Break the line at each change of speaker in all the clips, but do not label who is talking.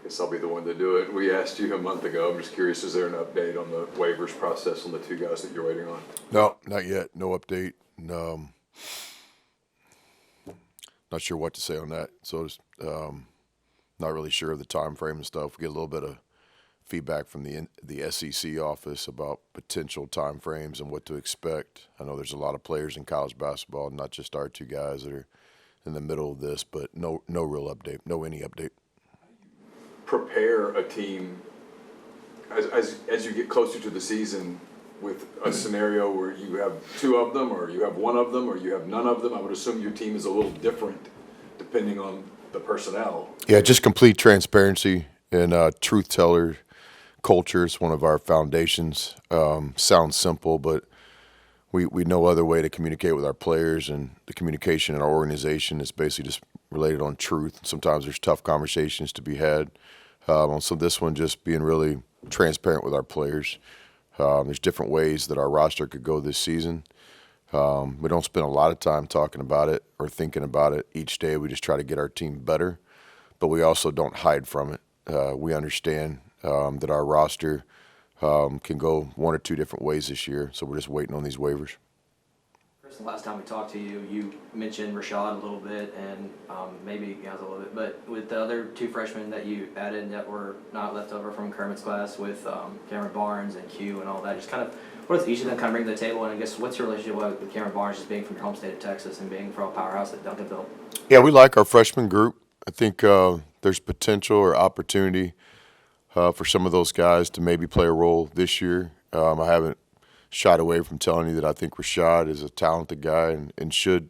guess I'll be the one to do it. We asked you a month ago. I'm just curious, is there an update on the waivers process on the two guys that you're waiting on?
No, not yet. No update. Not sure what to say on that. So, not really sure of the time frame and stuff. We get a little bit of feedback from the SEC office about potential time frames and what to expect. I know there's a lot of players in college basketball, not just our two guys that are in the middle of this, but no real update, any update.
Prepare a team as you get closer to the season with a scenario where you have two of them, or you have one of them, or you have none of them. I would assume your team is a little different depending on the personnel.
Yeah, just complete transparency and truth teller culture is one of our foundations. Sounds simple, but we know other way to communicate with our players, and the communication in our organization is basically just related on truth. Sometimes there's tough conversations to be had. So this one, just being really transparent with our players. There's different ways that our roster could go this season. We don't spend a lot of time talking about it or thinking about it each day. We just try to get our team better, but we also don't hide from it. We understand that our roster can go one or two different ways this year, so we're just waiting on these waivers.
Chris, the last time we talked to you, you mentioned Rashad a little bit, and maybe guys a little bit, but with the other two freshmen that you added that were not left over from Kermit's class with Cameron Barnes and Q and all that, just kind of what does each of them kind of bring to the table, and I guess what's your relationship with Cameron Barnes, just being from your home state of Texas and being from a powerhouse at Duncanville?
Yeah, we like our freshman group. I think there's potential or opportunity for some of those guys to maybe play a role this year. I haven't shied away from telling you that I think Rashad is a talented guy and should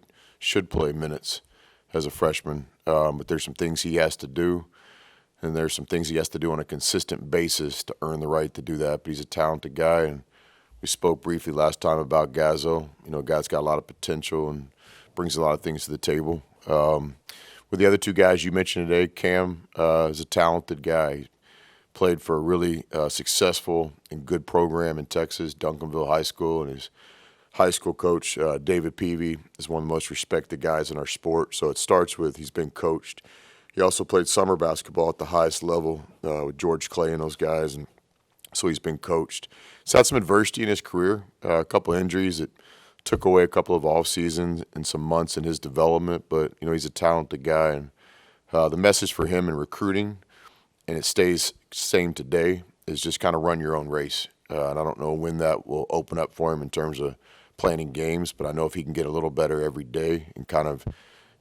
play minutes as a freshman. But there's some things he has to do, and there's some things he has to do on a consistent basis to earn the right to do that. But he's a talented guy, and we spoke briefly last time about Gazzo. You know, guy's got a lot of potential and brings a lot of things to the table. With the other two guys you mentioned today, Cam is a talented guy. He played for a really successful and good program in Texas, Duncanville High School, and his high school coach, David Peavy, is one of the most respected guys in our sport. So it starts with he's been coached. He also played summer basketball at the highest level with George Clay and those guys, and so he's been coached. He's had some adversity in his career, a couple of injuries that took away a couple of off seasons and some months in his development, but you know, he's a talented guy, and the message for him in recruiting, and it stays same today, is just kind of run your own race. And I don't know when that will open up for him in terms of planning games, but I know if he can get a little better every day and kind of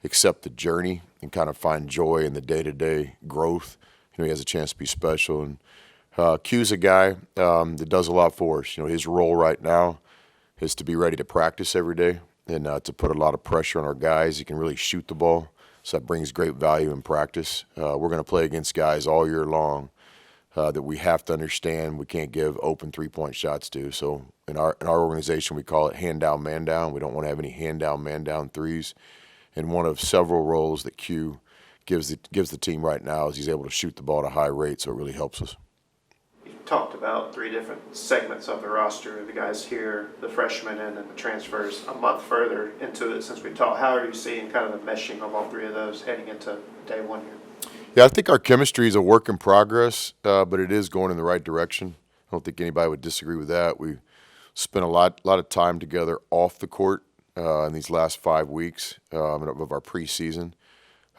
accept the journey and kind of find joy in the day-to-day growth, you know, he has a chance to be special. And Q's a guy that does a lot for us. You know, his role right now is to be ready to practice every day and to put a lot of pressure on our guys. He can really shoot the ball, so that brings great value in practice. We're going to play against guys all year long that we have to understand we can't give open three-point shots to. So in our organization, we call it hand down, man down. We don't want to have any hand down, man down threes. And one of several roles that Q gives the team right now is he's able to shoot the ball at a high rate, so it really helps us.
You talked about three different segments of the roster, the guys here, the freshmen, and then the transfers. A month further into it since we talked, how are you seeing kind of the meshing of all three of those heading into day one here?
Yeah, I think our chemistry is a work in progress, but it is going in the right direction. I don't think anybody would disagree with that. We spent a lot of time together off the court in these last 5 weeks of our preseason.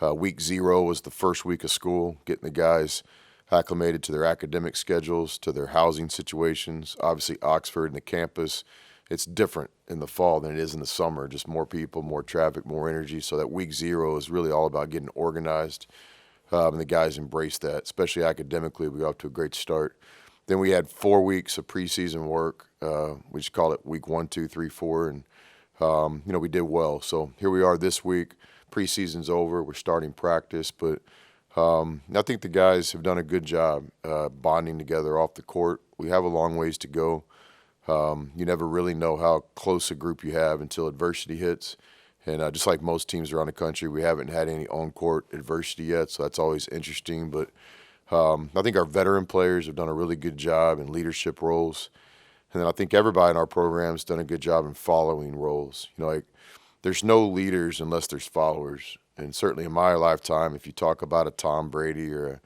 Week 0 was the first week of school, getting the guys acclimated to their academic schedules, to their housing situations. Obviously, Oxford and the campus, it's different in the fall than it is in the summer. Just more people, more traffic, more energy. So that week 0 is really all about getting organized. And the guys embraced that, especially academically. We got off to a great start. Then we had 4 weeks of preseason work. We just call it week 1, 2, 3, 4, and you know, we did well. So here we are this week. Preseason's over. We're starting practice, but I think the guys have done a good job bonding together off the court. We have a long ways to go. You never really know how close a group you have until adversity hits. And just like most teams around the country, we haven't had any on-court adversity yet, so that's always interesting. But I think our veteran players have done a really good job in leadership roles. And then I think everybody in our program has done a good job in following roles. You know, like there's no leaders unless there's followers. And certainly in my lifetime, if you talk about a Tom Brady or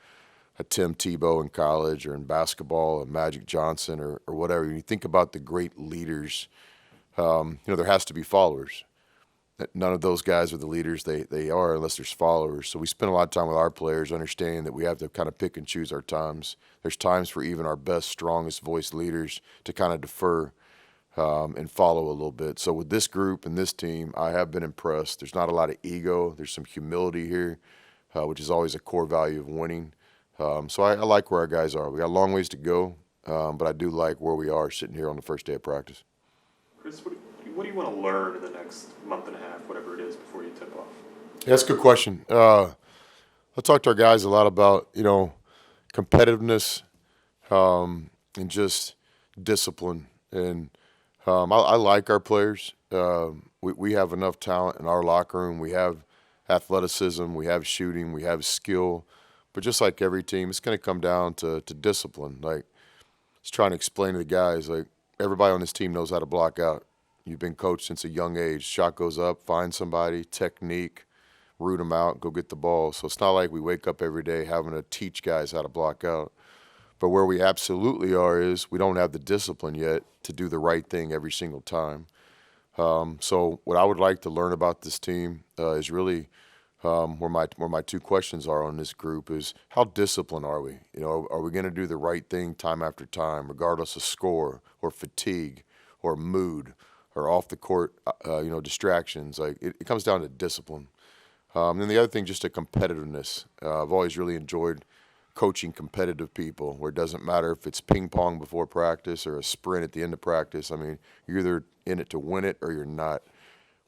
a Tim Tebow in college or in basketball, a Magic Johnson or whatever. When you think about the great leaders, there has to be followers. None of those guys are the leaders they are unless there's followers. So we spend a lot of time with our players understanding that we have to kind of pick and choose our times. There's times for even our best, strongest voice leaders to kind of defer and follow a little bit. So with this group and this team, I have been impressed. There's not a lot of ego. There's some humility here, which is always a core value of winning. So I like where our guys are. We got a long ways to go, but I do like where we are sitting here on the first day of practice.
Chris, what do you want to learn in the next month and a half, whatever it is, before you tip off?
Yeah, that's a good question. I talk to our guys a lot about, competitiveness and just discipline. And I like our players. We have enough talent in our locker room. We have athleticism, we have shooting, we have skill. But just like every team, it's going to come down to discipline. Like, I was trying to explain to the guys, like, everybody on this team knows how to block out. You've been coached since a young age. Shot goes up, find somebody, technique, root them out, go get the ball. So it's not like we wake up every day having to teach guys how to block out. But where we absolutely are is we don't have the discipline yet to do the right thing every single time. So what I would like to learn about this team is really where my two questions are on this group is how disciplined are we? Are we going to do the right thing time after time, regardless of score or fatigue or mood or off the court, distractions? Like it comes down to discipline. And then the other thing, just a competitiveness. I've always really enjoyed coaching competitive people where it doesn't matter if it's ping pong before practice or a sprint at the end of practice. I mean, you're either in it to win it or you're not.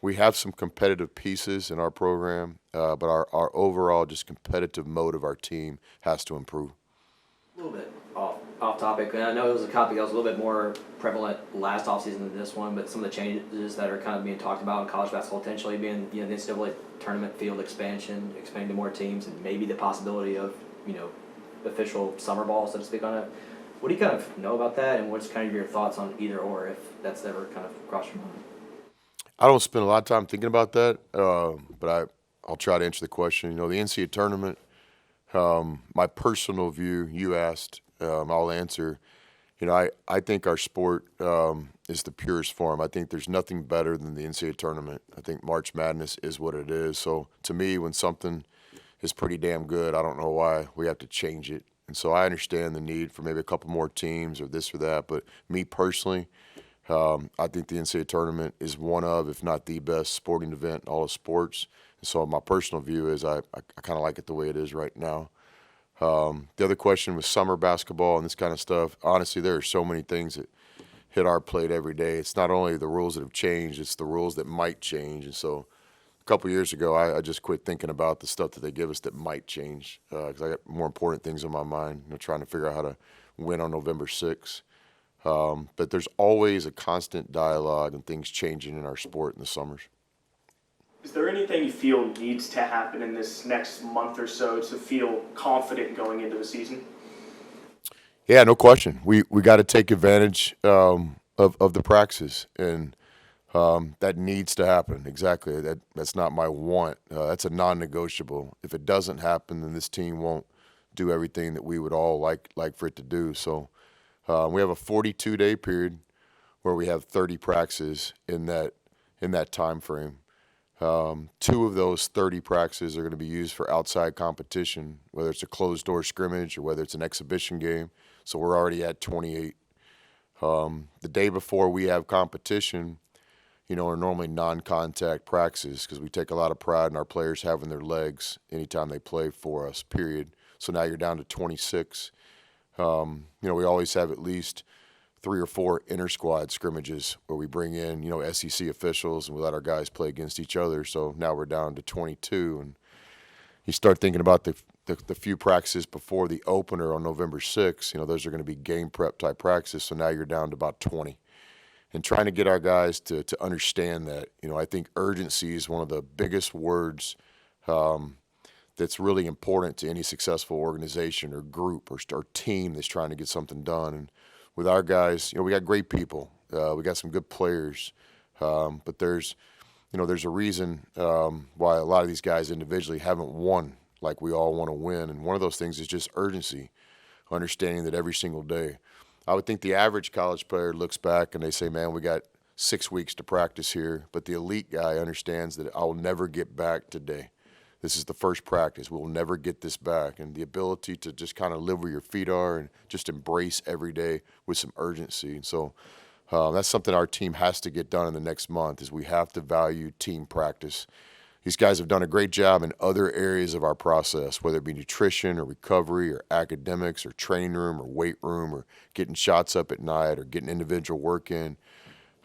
We have some competitive pieces in our program, but our overall just competitive mode of our team has to improve.
A little bit off topic, and I know it was a topic that was a little bit more prevalent last offseason than this one, but some of the changes that are kind of being talked about in college basketball potentially being the NCAA Tournament field expansion, expanding to more teams, and maybe the possibility of, official summer ball, so to speak, on it. What do you kind of know about that, and what's kind of your thoughts on either or, if that's ever kind of crossed your mind?
I don't spend a lot of time thinking about that, but I'll try to answer the question. The NCAA Tournament, my personal view, you asked, I'll answer. I think our sport is the purest form. I think there's nothing better than the NCAA Tournament. I think March Madness is what it is. So to me, when something is pretty damn good, I don't know why we have to change it. And so I understand the need for maybe a couple more teams or this or that. But me personally, I think the NCAA Tournament is one of, if not the best sporting event in all of sports. And so my personal view is I kind of like it the way it is right now. The other question was summer basketball and this kind of stuff. Honestly, there are so many things that hit our plate every day. It's not only the rules that have changed, it's the rules that might change. And so a couple of years ago, I just quit thinking about the stuff that they give us that might change because I got more important things on my mind, trying to figure out how to win on November 6th. But there's always a constant dialogue and things changing in our sport in the summers.
Is there anything you feel needs to happen in this next month or so to feel confident going into the season?
Yeah, no question. We got to take advantage of the practices, and that needs to happen. Exactly. That's not my want. That's a non-negotiable. If it doesn't happen, then this team won't do everything that we would all like for it to do. So we have a 42-day period where we have 30 practices in that time frame. 2 of those 30 practices are going to be used for outside competition, whether it's a closed-door scrimmage or whether it's an exhibition game. So we're already at 28. The day before we have competition, are normally non-contact practices because we take a lot of pride in our players having their legs anytime they play for us, period. So now you're down to 26. We always have at least 3 or 4 inter-squad scrimmages where we bring in, SEC officials and we let our guys play against each other. So now we're down to 22. And you start thinking about the few practices before the opener on November 6th, those are going to be game prep type practices. So now you're down to about 20. And trying to get our guys to understand that, I think urgency is one of the biggest words that's really important to any successful organization or group or team that's trying to get something done. And with our guys, we got great people. We got some good players. But there's a reason why a lot of these guys individually haven't won like we all want to win. And one of those things is just urgency, understanding that every single day. I would think the average college player looks back and they say, man, we got 6 weeks to practice here. But the elite guy understands that I'll never get back today. This is the first practice. We'll never get this back. And the ability to just kind of live where your feet are and just embrace every day with some urgency. And so that's something our team has to get done in the next month is we have to value team practice. These guys have done a great job in other areas of our process, whether it be nutrition or recovery or academics or training room or weight room or getting shots up at night or getting individual work in.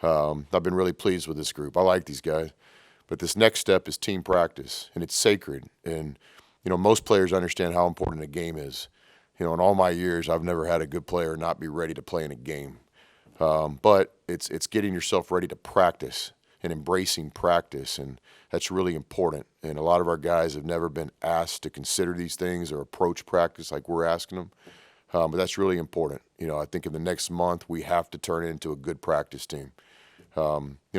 I've been really pleased with this group. I like these guys. But this next step is team practice, and it's sacred. And, most players understand how important a game is. In all my years, I've never had a good player not be ready to play in a game. But it's getting yourself ready to practice and embracing practice, and that's really important. And a lot of our guys have never been asked to consider these things or approach practice like we're asking them. But that's really important. I think in the next month, we have to turn it into a good practice team.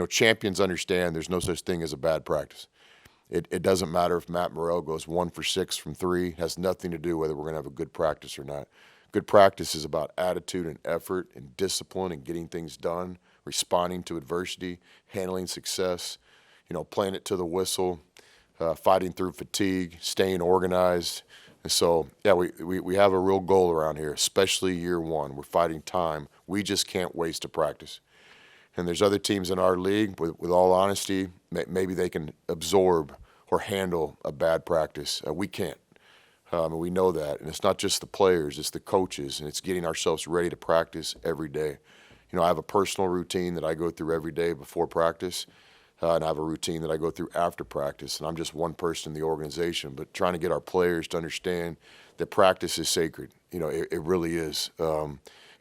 Champions understand there's no such thing as a bad practice. It doesn't matter if Matt Morrell goes 1 for 6 from 3. It has nothing to do whether we're going to have a good practice or not. Good practice is about attitude and effort and discipline and getting things done, responding to adversity, handling success, playing it to the whistle, fighting through fatigue, staying organized. And so, yeah, we have a real goal around here, especially year one. We're fighting time. We just can't waste a practice. And there's other teams in our league, with all honesty, maybe they can absorb or handle a bad practice. We can't. And we know that. And it's not just the players, it's the coaches, and it's getting ourselves ready to practice every day. I have a personal routine that I go through every day before practice, and I have a routine that I go through after practice. And I'm just one person in the organization, but trying to get our players to understand that practice is sacred. It really is.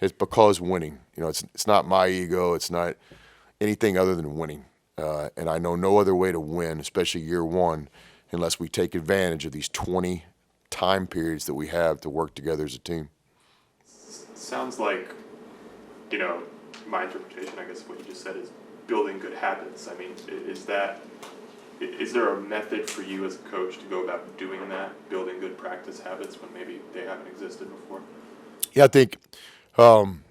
It's because winning. It's not my ego. It's not anything other than winning. And I know no other way to win, especially year one, unless we take advantage of these 20 time periods that we have to work together as a team.
Sounds like, my interpretation, I guess, of what you just said is building good habits. I mean, is there a method for you as a coach to go about doing that, building good practice habits when maybe they haven't existed before?
Yeah, I think, I'm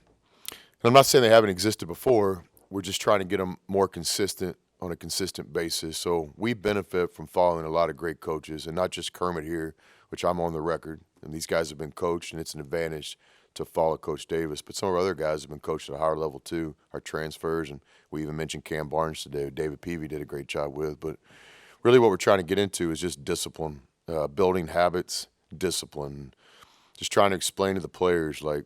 not saying they haven't existed before. We're just trying to get them more consistent on a consistent basis. So we benefit from following a lot of great coaches, and not just Kermit here, which I'm on the record. And these guys have been coached, and it's an advantage to follow Coach Davis. But some of our other guys have been coached at a higher level too, our transfers. And we even mentioned Cam Barnes today, who David Peavy did a great job with. But really what we're trying to get into is just discipline, building habits, discipline. Just trying to explain to the players, like,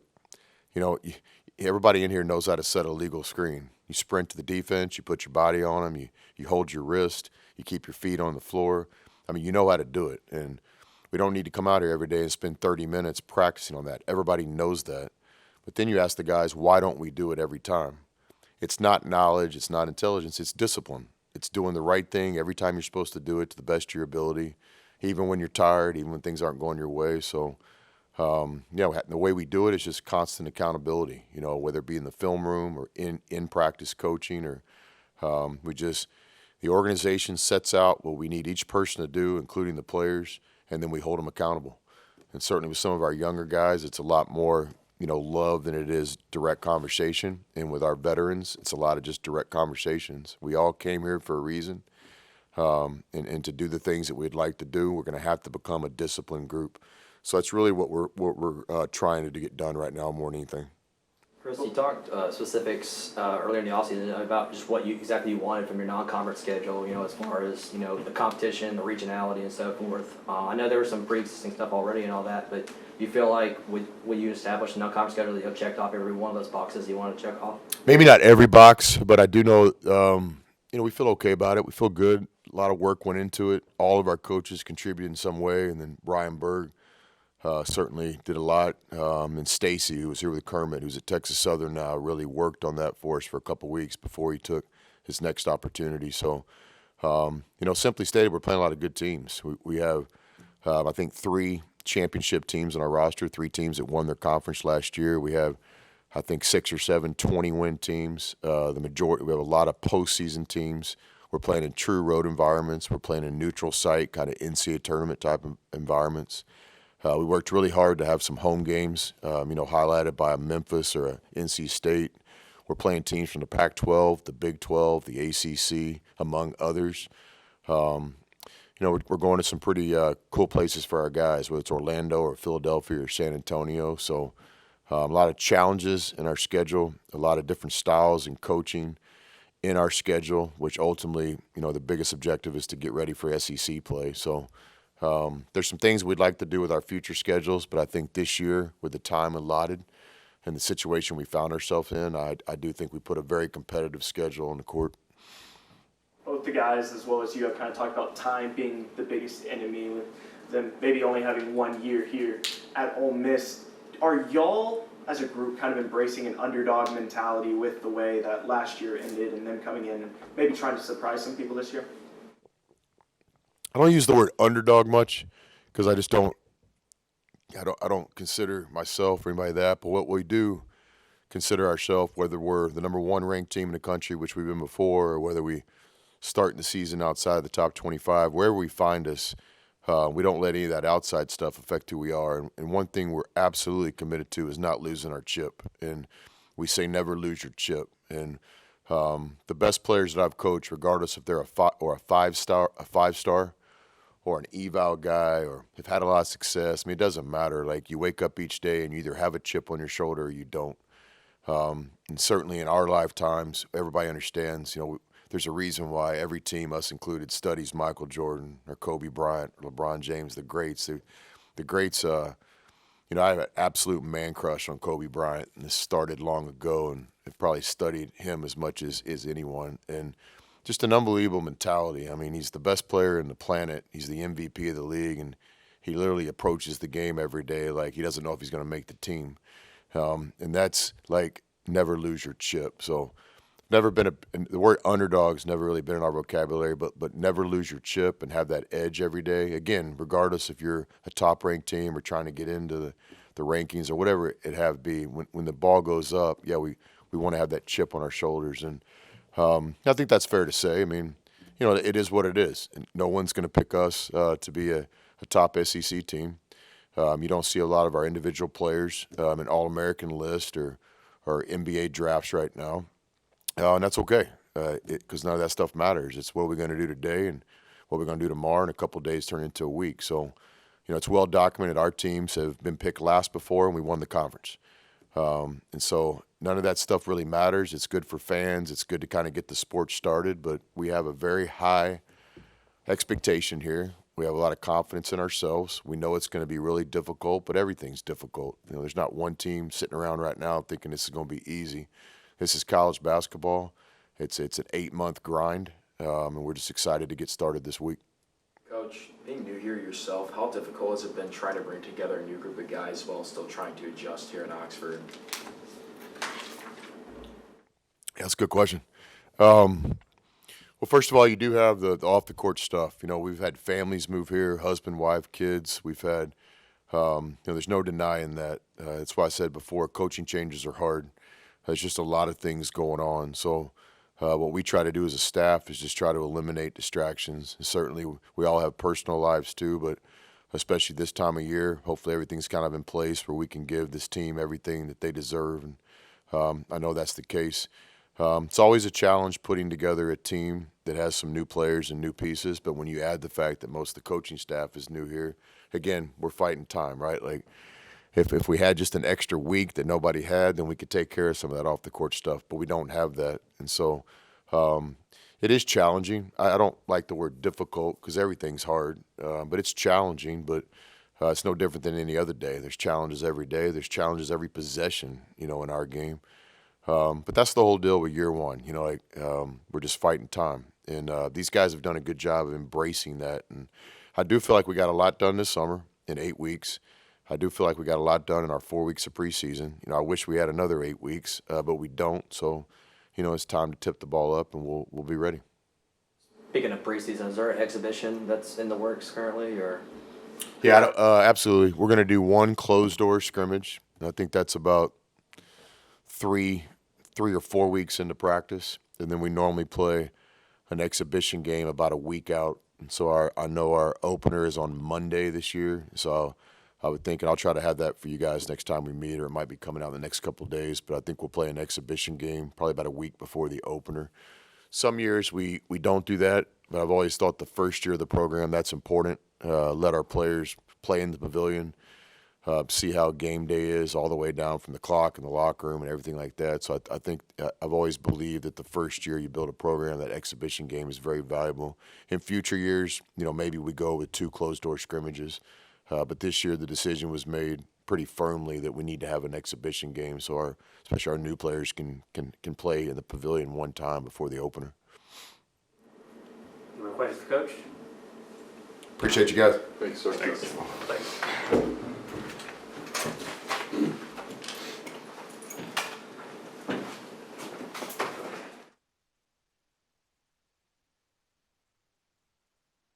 everybody in here knows how to set a legal screen. You sprint to the defense, you put your body on them, you hold your wrist, you keep your feet on the floor. I mean, you know how to do it. And we don't need to come out here every day and spend 30 minutes practicing on that. Everybody knows that. But then you ask the guys, why don't we do it every time? It's not knowledge, it's not intelligence, it's discipline. It's doing the right thing every time you're supposed to do it to the best of your ability, even when you're tired, even when things aren't going your way. So, the way we do it is just constant accountability, whether it be in the film room or in practice coaching, or the organization sets out what we need each person to do, including the players, and then we hold them accountable. And certainly with some of our younger guys, it's a lot more, love than it is direct conversation. And with our veterans, it's a lot of just direct conversations. We all came here for a reason. And to do the things that we'd like to do, we're going to have to become a disciplined group. So that's really what we're trying to get done right now more than anything.
Chris, you talked specifics earlier in the offseason about just what exactly you wanted from your non-conference schedule, as far as, the competition, the regionality, and so forth. I know there was some pre-existing stuff already and all that, but you feel like when you establish a non-conference schedule that you've checked off every one of those boxes you want to check off?
Maybe not every box, but I do know, we feel okay about it. We feel good. A lot of work went into it. All of our coaches contributed in some way, and then Brian Berg certainly did a lot. And Stacy, who was here with Kermit, who's at Texas Southern now, really worked on that for us for a couple weeks before he took his next opportunity. So, simply stated, we're playing a lot of good teams. We have, I think, 3 championship teams on our roster, 3 teams that won their conference last year. We have, I think, 6 or 7 20-win teams. The majority, we have a lot of postseason teams. We're playing in true road environments. We're playing in neutral site, kind of NCAA tournament type of environments. We worked really hard to have some home games, highlighted by a Memphis or a NC State. We're playing teams from the Pac-12, the Big 12, the ACC, among others. We're going to some pretty cool places for our guys, whether it's Orlando or Philadelphia or San Antonio. So a lot of challenges in our schedule, a lot of different styles and coaching in our schedule, which ultimately, the biggest objective is to get ready for SEC play. So there's some things we'd like to do with our future schedules, but I think this year, with the time allotted and the situation we found ourselves in, I do think we put a very competitive schedule on the court.
Both the guys, as well as you, have kind of talked about time being the biggest enemy, with them maybe only having 1 year here at Ole Miss. Are y'all, as a group, kind of embracing an underdog mentality with the way that last year ended and them coming in and maybe trying to surprise some people this year?
I don't use the word underdog much because I just don't consider myself or anybody that. But what we do consider ourselves, whether we're the number 1 ranked team in the country, which we've been before, or whether we start the season outside the top 25, wherever we find us, we don't let any of that outside stuff affect who we are. And one thing we're absolutely committed to is not losing our chip. And we say never lose your chip. And the best players that I've coached, regardless if they're a five-star or an eval guy or have had a lot of success, it doesn't matter. Like, you wake up each day and you either have a chip on your shoulder or you don't. And certainly in our lifetimes, everybody understands, there's a reason why every team, us included, studies Michael Jordan or Kobe Bryant or LeBron James, the greats. The greats, I have an absolute man crush on Kobe Bryant, and this started long ago, and I've probably studied him as much as anyone. And just an unbelievable mentality. He's the best player in the planet. He's the MVP of the league, and he literally approaches the game every day like he doesn't know if he's going to make the team. And that's like never lose your chip. So never been the word underdog's never really been in our vocabulary, but never lose your chip and have that edge every day. Again, regardless if you're a top-ranked team or trying to get into the rankings or whatever it have be, when the ball goes up, we want to have that chip on our shoulders. And I think that's fair to say. It is what it is. And no one's going to pick us to be a top SEC team. You don't see a lot of our individual players in All-American list or NBA drafts right now. And that's okay, because none of that stuff matters. It's what we're going to do today and what we're going to do tomorrow, and a couple of days turn into a week. So, it's well documented. Our teams have been picked last before, and we won the conference. And so none of that stuff really matters. It's good for fans. It's good to kind of get the sport started. But we have a very high expectation here. We have a lot of confidence in ourselves. We know it's going to be really difficult, but everything's difficult. There's not one team sitting around right now thinking this is going to be easy. This is college basketball. It's an 8-month grind, and we're just excited to get started this week.
Coach, being new here yourself, how difficult has it been trying to bring together a new group of guys while still trying to adjust here in Oxford?
Yeah, that's a good question. Well, first of all, you do have the off-the-court stuff. We've had families move here, husband, wife, kids. We've had, there's no denying that. That's why I said before, coaching changes are hard. There's just a lot of things going on. So what we try to do as a staff is just try to eliminate distractions. And certainly we all have personal lives too, but especially this time of year, hopefully everything's kind of in place where we can give this team everything that they deserve. And I know that's the case. It's always a challenge putting together a team that has some new players and new pieces, but when you add the fact that most of the coaching staff is new here, again, we're fighting time, right? Like, if we had just an extra week that nobody had, then we could take care of some of that off-the-court stuff, but we don't have that. And so it is challenging. I don't like the word difficult because everything's hard, but it's challenging, but it's no different than any other day. There's challenges every day. There's challenges every possession, in our game. But that's the whole deal with year one. We're just fighting time. And these guys have done a good job of embracing that. And I do feel like we got a lot done this summer in 8 weeks. I do feel like we got a lot done in our 4 weeks of preseason. I wish we had another 8 weeks, but we don't. So, it's time to tip the ball up, and we'll be ready.
Speaking of preseason, is there an exhibition that's in the works currently, or?
Yeah, absolutely. We're going to do one closed-door scrimmage. I think that's about three or 4 weeks into practice, and then we normally play an exhibition game about a week out. And so I know our opener is on Monday this year. So I would think, and I'll try to have that for you guys next time we meet, or it might be coming out in the next couple of days. But I think we'll play an exhibition game probably about a week before the opener. Some years we don't do that, but I've always thought the first year of the program, that's important. Let our players play in the pavilion, see how game day is all the way down from the clock and the locker room and everything like that. So I think I've always believed that the first year you build a program, that exhibition game is very valuable. In future years, maybe we go with 2 closed-door scrimmages. But this year the decision was made pretty firmly that we need to have an exhibition game so especially our new players can play in the pavilion one time before the opener.
Any more questions for Coach?
Appreciate you guys.
Thanks, sir.
Thanks.
Thanks.